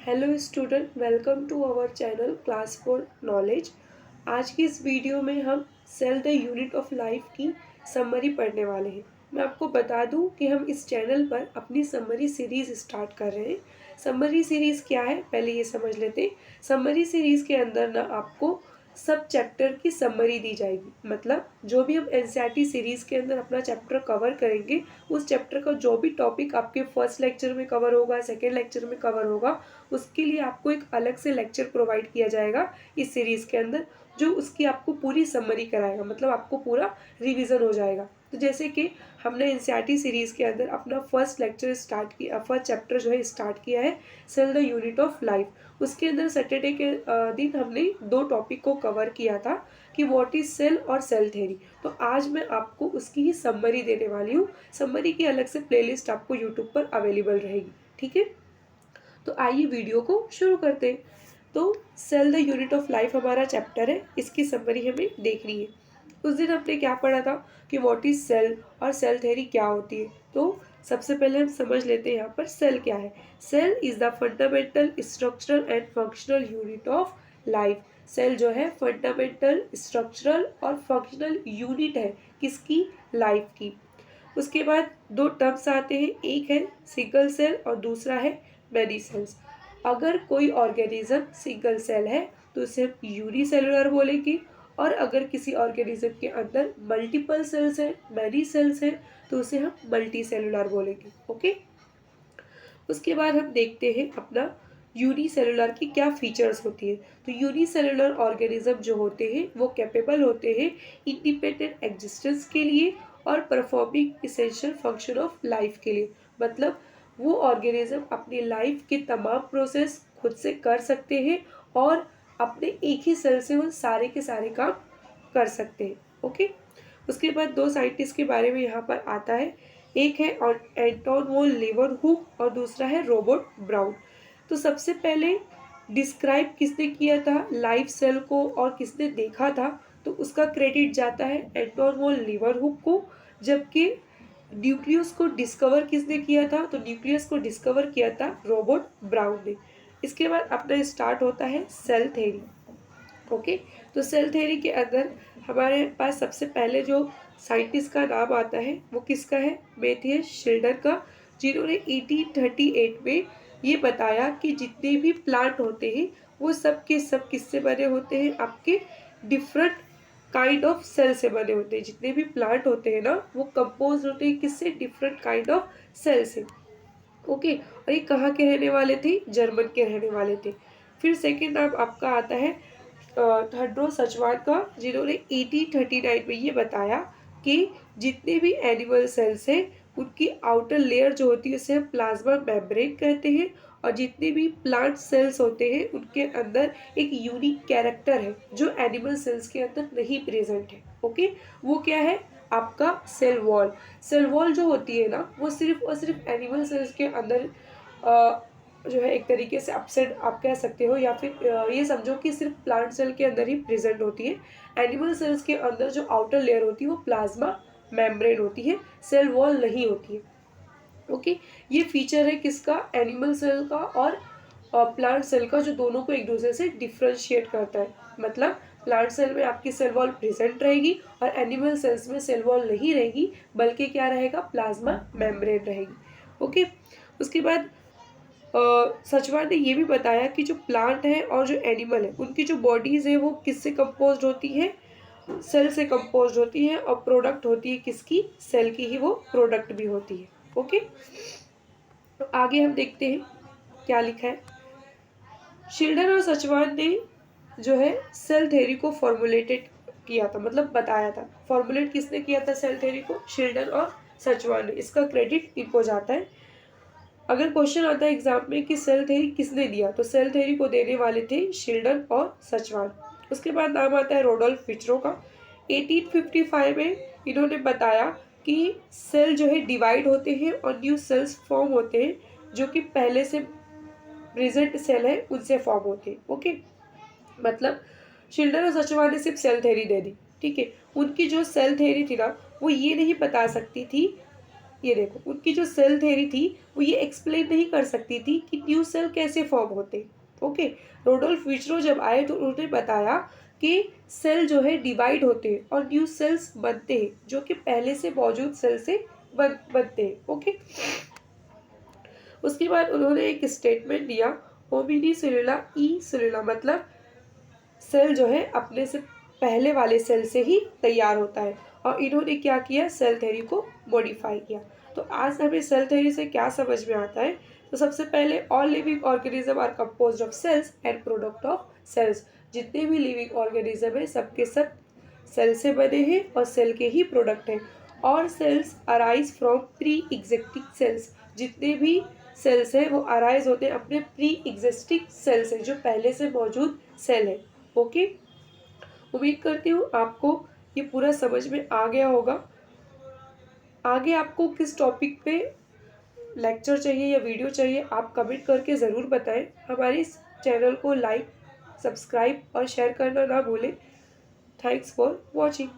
Hello student, welcome to our channel class for knowledge. आज की इस वीडियो में हम cell the unit of life की समरी पढ़ने वाले हैं। मैं आपको बता दूं कि हम इस चैनल पर अपनी समरी सीरीज़ स्टार्ट कर रहे हैं। समरी सीरीज़ क्या है, पहले ये समझ लेते हैं। समरी सीरीज़ के अंदर ना आपको सब चैप्टर की समरी दी जाएगी। मतलब जो भी हम एनसीईआरटी सीरीज़ के अंदर अपना चैप्टर कवर करेंगे, उस चैप्टर का जो भी टॉपिक आपके फर्स्ट लेक्चर में कवर होगा, सेकेंड लेक्चर में कवर होगा, उसके लिए आपको एक अलग से लेक्चर प्रोवाइड किया जाएगा इस सीरीज़ के अंदर, जो उसकी आपको पूरी समरी कराएगा। मतलब आपको पूरा रिवीजन हो जाएगा। तो जैसे कि हमने एनसीईआरटी सीरीज़ के अंदर अपना फर्स्ट लेक्चर स्टार्ट किया, फर्स्ट चैप्टर जो है स्टार्ट किया है cell the unit of life. उसके अंदर सैटरडे के दिन हमने दो टॉपिक को कवर किया था कि व्हाट इज सेल और सेल थ्योरी। तो आज मैं आपको उसकी ही समरी देने वाली हूँ। समरी की अलग से प्लेलिस्ट आपको यूट्यूब पर अवेलेबल रहेगी। ठीक है, तो आइए वीडियो को शुरू करते हैं। तो cell the unit of life हमारा चैप्टर है, इसकी समरी हमें देखनी है। उस दिन हमने क्या पढ़ा था कि व्हाट इज सेल और सेल थ्योरी क्या होती है। तो सबसे पहले हम समझ लेते हैं यहाँ पर सेल क्या है। Cell is the fundamental structural and functional unit of life. Cell जो है फंडामेंटल स्ट्रक्चरल और फंक्शनल यूनिट है किसकी, लाइफ की। उसके बाद दो टर्म्स आते हैं, एक है सिंगल सेल और दूसरा है मैनी सेल्स। अगर कोई ऑर्गेनिज्म सिंगल सेल है तो उसे हम यूनिसेलुलर बोलेंगे, और अगर किसी ऑर्गेनिज्म के अंदर मल्टीपल सेल्स हैं, मैनी सेल्स हैं, तो उसे हम मल्टी सेलुलर बोलेंगे। ओके, उसके बाद हम देखते हैं अपना यूनिसेलुलर की क्या फीचर्स होती है। तो यूनिसेलुलर ऑर्गेनिज्म जो होते हैं वो कैपेबल होते हैं इंडिपेंडेंट एग्जिस्टेंस के लिए और performing essential function of life के लिए। मतलब वो ऑर्गेनिज्म अपनी लाइफ के तमाम प्रोसेस खुद से कर सकते हैं और अपने एक ही सेल से वो सारे के सारे काम कर सकते हैं। ओके, उसके बाद दो साइंटिस्ट के बारे में यहाँ पर आता है, एक है एंटोन वॉन लेवरहुक और दूसरा है रॉबर्ट ब्राउन। तो सबसे पहले डिस्क्राइब किसने किया था लाइफ सेल को और किसने देखा था, तो उसका क्रेडिट जाता है एंटोन वॉन लेवरहुक को। जबकि न्यूक्लियस को डिस्कवर किसने किया था, तो न्यूक्लियस को डिस्कवर किया था रॉबर्ट ब्राउन ने। इसके बाद अपना स्टार्ट होता है सेल थ्योरी। ओके, तो सेल थ्योरी के अंदर हमारे पास सबसे पहले जो साइंटिस्ट का नाम आता है वो किसका है, मैथियस शिल्डर का, जिन्होंने 1838 में ये बताया कि जितने भी प्लांट होते हैं वो सब के सब किससे बने होते हैं, आपके डिफरेंट काइंड ऑफ सेल से बने होते हैं। जितने भी प्लांट होते हैं ना वो कंपोज होते हैं किससे, डिफरेंट काइंड ऑफ सेल से। ओके, और ये कहाँ के रहने वाले थे, जर्मन के रहने वाले थे। फिर सेकेंड नाम आपका आता है थर्डो सचवान का, जिन्होंने 1839 में ये बताया कि जितने भी एनिमल सेल्स हैं उनकी आउटर लेयर जो होती है उसे हम प्लाज्मा मेम्ब्रेन कहते हैं, और जितने भी प्लांट सेल्स होते हैं उनके अंदर एक यूनिक कैरेक्टर है जो एनिमल सेल्स के अंदर नहीं प्रेजेंट है। ओके, वो क्या है, आपका सेल वॉल। सेल वॉल जो होती है ना वो सिर्फ और सिर्फ एनिमल सेल्स के अंदर जो है एक तरीके से अपसेट आप कह सकते हो, या फिर ये समझो कि सिर्फ प्लांट सेल के अंदर ही प्रेजेंट होती है। एनिमल सेल्स के अंदर जो आउटर लेयर होती है वो प्लाज्मा मेम्ब्रेन होती है, सेल वॉल नहीं होती है। ओके, ये फीचर है किसका, एनिमल सेल का और प्लांट सेल का, जो दोनों को एक दूसरे से डिफ्रेंशिएट करता है। मतलब प्लांट सेल में आपकी सेल वॉल प्रेजेंट रहेगी और एनिमल सेल्स में सेल वॉल नहीं रहेगी, बल्कि क्या रहेगा, प्लाज्मा मेम्ब्रेन रहेगी। ओके, उसके बाद सचवान ने ये भी बताया कि जो प्लांट है और जो एनिमल है उनकी जो बॉडीज है वो किससे कंपोज्ड होती है, सेल से कंपोज्ड होती है, और प्रोडक्ट होती है किसकी, सेल की ही वो प्रोडक्ट भी होती है। ओके, तो आगे हम देखते हैं क्या लिखा है। शिल्डर और सचवान ने जो है सेल थ्योरी को फॉर्मुलेटेड किया था, मतलब बताया था। फॉर्मुलेट किसने किया था सेल थ्योरी को, शिल्डर और सचवान ने। इसका क्रेडिट इनको जाता है। अगर क्वेश्चन आता है एग्जाम में कि सेल थ्योरी किसने दिया, तो सेल थ्योरी को देने वाले थे शिल्डन और सचवान। उसके बाद नाम आता है रोडोल्फ विचरो का। 1855 में इन्होंने बताया कि सेल जो है डिवाइड होते हैं और न्यू सेल्स फॉर्म होते हैं, जो कि पहले से प्रेजेंट सेल है उनसे फॉर्म होते हैं। ओके, मतलब शिल्डर और सचवान ने सिर्फ सेल थ्योरी दे दी। ठीक है, उनकी जो सेल थ्योरी थी ना वो ये नहीं बता सकती थी, ये देखो, उनकी जो सेल थ्योरी थी वो ये एक्सप्लेन नहीं कर सकती थी कि न्यू सेल कैसे फॉर्म होते। ओके, रोडोल्फ विचरो जब आए तो उन्होंने बताया कि सेल जो है डिवाइड होते हैं और न्यू सेल्स बनते हैं जो कि पहले से मौजूद सेल से बनते हैं। ओके, उसके बाद उन्होंने एक स्टेटमेंट दिया, होमिनी सेलुला ई सेलुला, मतलब सेल जो है अपने से पहले वाले सेल से ही तैयार होता है। और इन्होंने क्या किया, सेल थ्योरी को मॉडिफाई किया। तो आज हमें सेल थ्योरी से क्या समझ में आता है, तो सबसे पहले all living organism are composed of cells and product of cells. जितने भी लिविंग ऑर्गेनिज्म है सबके सब सेल से बने हैं और सेल के ही प्रोडक्ट हैं। और cells arise from pre existing cells, जितने भी सेल्स हैं वो अराइज होते हैं अपने प्री एग्जिस्टिंग सेल से, जो पहले से मौजूद सेल है। ओके, उम्मीद करती हूँ आपको ये पूरा समझ में आ गया होगा। आगे आपको किस टॉपिक पे लेक्चर चाहिए या वीडियो चाहिए आप कमेंट करके ज़रूर बताएं। हमारे इस चैनल को लाइक, सब्सक्राइब और शेयर करना ना भूलें। Thanks for watching.